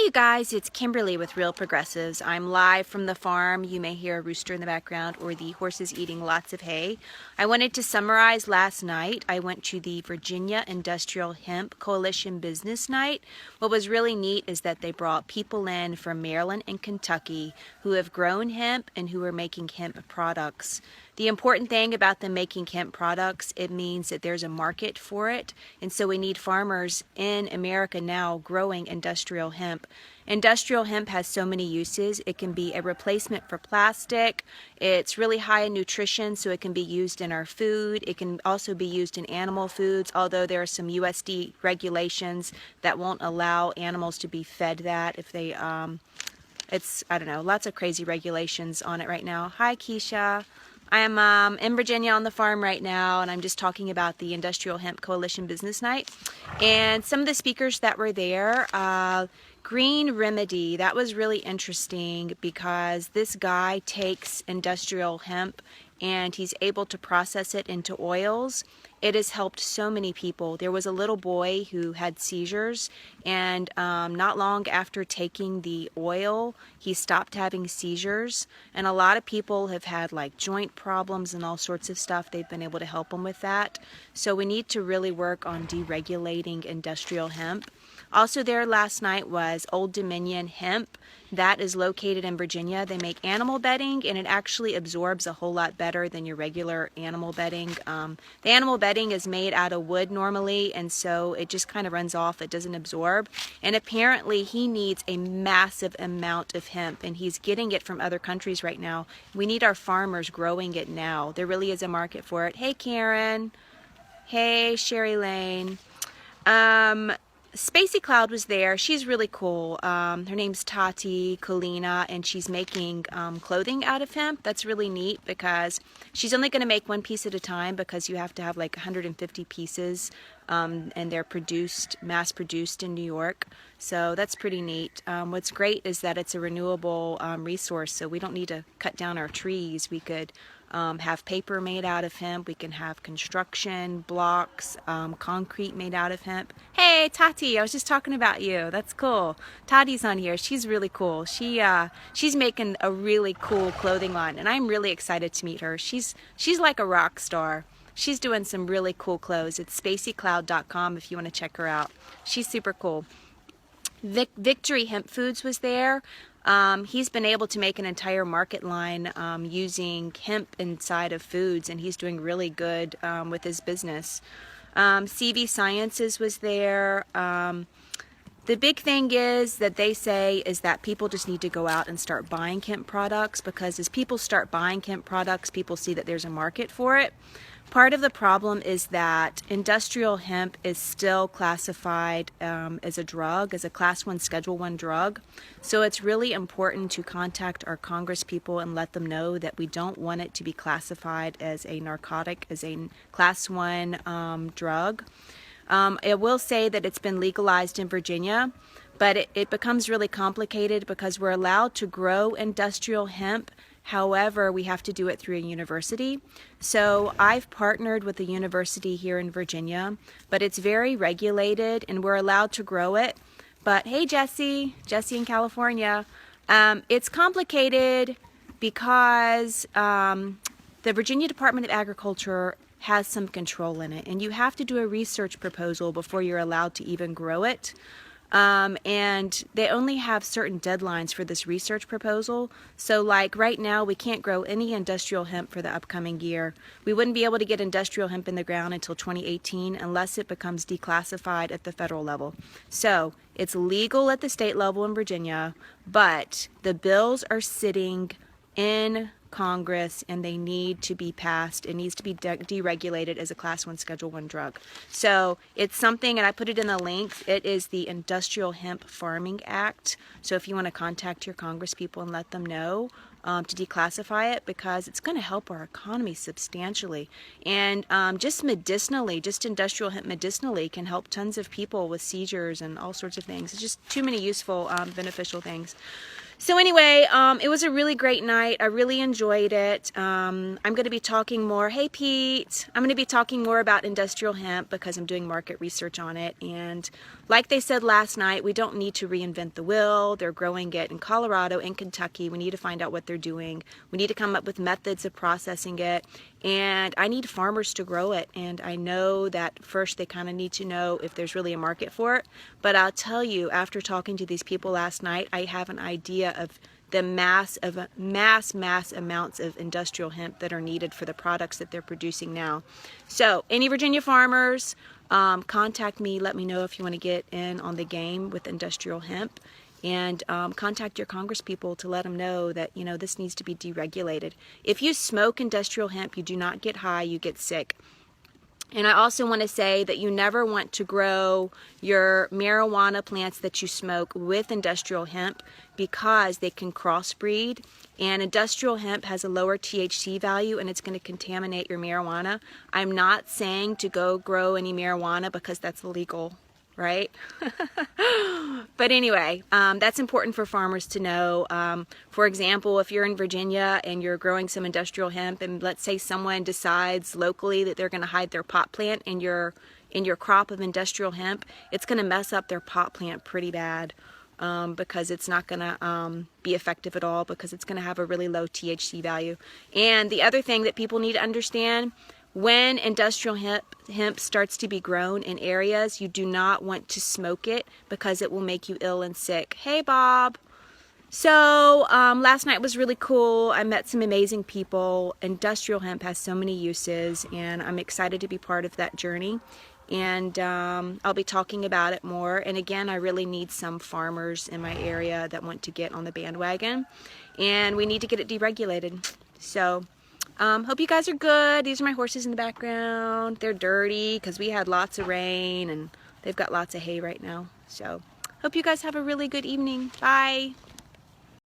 Hey you guys, it's Kimberly with Real Progressives. I'm live from the farm. You may hear a rooster in the background or the horses eating lots of hay. I wanted to summarize last night. I went to the Virginia Industrial Hemp Coalition Business Night. What was really neat is that they brought people in from Maryland and Kentucky who have grown hemp and who are making hemp products. The important thing about them making hemp products, it means that there's a market for it, and so we need farmers in America now growing industrial hemp. Industrial hemp has so many uses. It can be a replacement for plastic. It's really high in nutrition, so it can be used in our food. It can also be used in animal foods, although there are some USD regulations that won't allow animals to be fed that if they, I don't know, lots of crazy regulations on it right now. Hi, Keisha. I'm in Virginia on the farm right now, and I'm just talking about the Industrial Hemp Coalition Business Night. And some of the speakers that were there, Green Remedy, that was really interesting because this guy takes industrial hemp and he's able to process it into oils. It has helped so many people. There was a little boy who had seizures, and not long after taking the oil, he stopped having seizures. And a lot of people have had like joint problems and all sorts of stuff. They've been able to help them with that. So we need to really work on deregulating industrial hemp. Also there last night was Old Dominion Hemp. That is located in Virginia. They make animal bedding, and it actually absorbs a whole lot better than your regular animal bedding. The animal bedding is made out of wood normally, and so it just kind of runs off. It doesn't absorb. And apparently he needs a massive amount of hemp, and he's getting it from other countries right now. We need our farmers growing it now. There really is a market for it. Hey, Karen. Hey, Sherry Lane. Spacey Cloud was there. She's really cool. Her name's Tati Colina, and she's making clothing out of hemp. That's really neat because she's only going to make one piece at a time because you have to have like 150 pieces, and they're mass produced in New York. So that's pretty neat. What's great is that it's a renewable resource, so we don't need to cut down our trees. We could have paper made out of hemp. We can have construction blocks, concrete made out of hemp. Hey, Tati, I was just talking about you. That's cool. Tati's on here. She's really cool. She's making a really cool clothing line, and I'm really excited to meet her. She's like a rock star. She's doing some really cool clothes. It's spaceycloud.com if you want to check her out. She's super cool. Victory Hemp Foods was there. He's been able to make an entire market line using hemp inside of foods, and he's doing really good with his business. CV Sciences was there. The big thing is that they say is that people just need to go out and start buying hemp products, because as people start buying hemp products, people see that there's a market for it. Part of the problem is that industrial hemp is still classified as a drug, as a Class 1 Schedule 1 drug. So it's really important to contact our Congress people and let them know that we don't want it to be classified as a narcotic, as a Class 1 drug. I will say that it's been legalized in Virginia, but it becomes really complicated because we're allowed to grow industrial hemp. However, we have to do it through a university. So I've partnered with a university here in Virginia, but it's very regulated and we're allowed to grow it. But hey, Jesse in California, it's complicated because the Virginia Department of Agriculture has some control in it, and you have to do a research proposal before you're allowed to even grow it. And they only have certain deadlines for this research proposal. So like right now, we can't grow any industrial hemp for the upcoming year. We wouldn't be able to get industrial hemp in the ground until 2018 unless it becomes declassified at the federal level. So it's legal at the state level in Virginia, but the bills are sitting in Congress and they need to be passed. It needs to be deregulated as a Class 1 Schedule 1 drug. So it's something, and I put it in the link, it is the Industrial Hemp Farming Act. So if you want to contact your Congress people and let them know to declassify it, because it's going to help our economy substantially. And just medicinally, just industrial hemp medicinally can help tons of people with seizures and all sorts of things. It's just too many useful, beneficial things. So anyway, it was a really great night. I really enjoyed it. I'm going to be talking more. Hey, Pete. I'm going to be talking more about industrial hemp because I'm doing market research on it. And like they said last night, we don't need to reinvent the wheel. They're growing it in Colorado and Kentucky. We need to find out what they're doing. We need to come up with methods of processing it. And I need farmers to grow it. And I know that first they kind of need to know if there's really a market for it. But I'll tell you, after talking to these people last night, I have an idea of the mass amounts of industrial hemp that are needed for the products that they're producing now. So any Virginia farmers, contact me. Let me know if you want to get in on the game with industrial hemp. And contact your congresspeople to let them know that, you know, this needs to be deregulated. If you smoke industrial hemp, you do not get high, you get sick. And I also want to say that you never want to grow your marijuana plants that you smoke with industrial hemp because they can crossbreed. And industrial hemp has a lower THC value and it's going to contaminate your marijuana. I'm not saying to go grow any marijuana because that's illegal, right? But anyway, that's important for farmers to know. For example, if you're in Virginia and you're growing some industrial hemp, and let's say someone decides locally that they're going to hide their pot plant in your crop of industrial hemp, it's going to mess up their pot plant pretty bad. Because it's not going to be effective at all because it's going to have a really low THC value. And the other thing that people need to understand, when industrial hemp starts to be grown in areas, you do not want to smoke it because it will make you ill and sick. Hey, Bob. So last night was really cool. I met some amazing people. Industrial hemp has so many uses, and I'm excited to be part of that journey. And I'll be talking about it more. And again, I really need some farmers in my area that want to get on the bandwagon. And we need to get it deregulated. So hope you guys are good. These are my horses in the background. They're dirty because we had lots of rain and they've got lots of hay right now. So hope you guys have a really good evening. Bye.